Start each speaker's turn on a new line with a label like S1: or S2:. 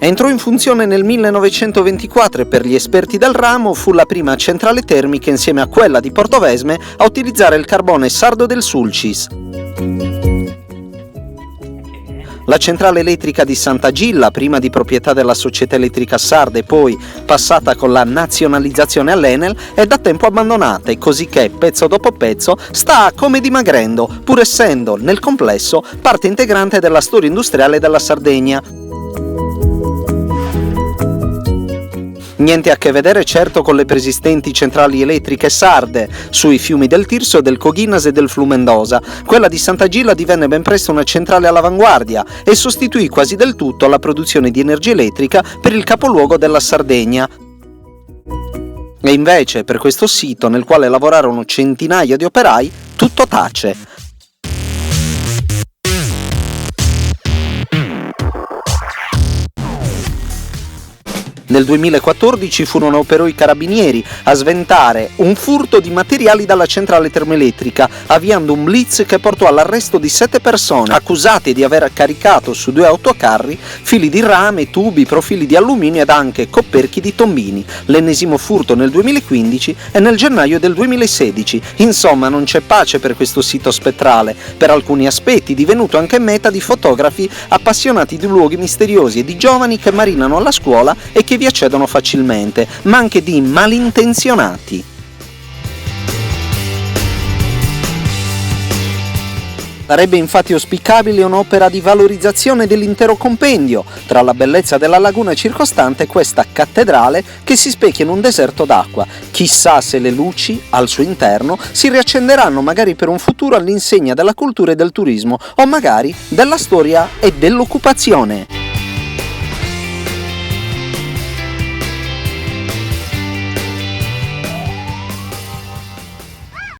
S1: Entrò in funzione nel 1924 e per gli esperti del ramo fu la prima centrale termica insieme a quella di Portovesme a utilizzare il carbone sardo del Sulcis. La centrale elettrica di Sant'Agilla, prima di proprietà della Società Elettrica Sarda e poi passata con la nazionalizzazione all'Enel, è da tempo abbandonata e cosicché, pezzo dopo pezzo, sta come dimagrendo, pur essendo, nel complesso, parte integrante della storia industriale della Sardegna. Niente a che vedere certo con le preesistenti centrali elettriche sarde sui fiumi del Tirso, del Coghinas e del Flumendosa. Quella di Sant'Agilla divenne ben presto una centrale all'avanguardia e sostituì quasi del tutto la produzione di energia elettrica per il capoluogo della Sardegna. E invece per questo sito, nel quale lavorarono centinaia di operai, tutto tace. Nel 2014 furono però i carabinieri a sventare un furto di materiali dalla centrale termoelettrica, avviando un blitz che portò all'arresto di 7 persone, accusate di aver caricato su 2 autocarri fili di rame, tubi, profili di alluminio ed anche coperchi di tombini. L'ennesimo furto nel 2015 e nel gennaio del 2016. Insomma, non c'è pace per questo sito spettrale, per alcuni aspetti divenuto anche meta di fotografi appassionati di luoghi misteriosi e di giovani che marinano alla scuola e che vi accedono facilmente, ma anche di malintenzionati. Sarebbe infatti auspicabile un'opera di valorizzazione dell'intero compendio, tra la bellezza della laguna circostante e questa cattedrale che si specchia in un deserto d'acqua. Chissà se le luci al suo interno si riaccenderanno magari per un futuro all'insegna della cultura e del turismo, o magari della storia e dell'occupazione.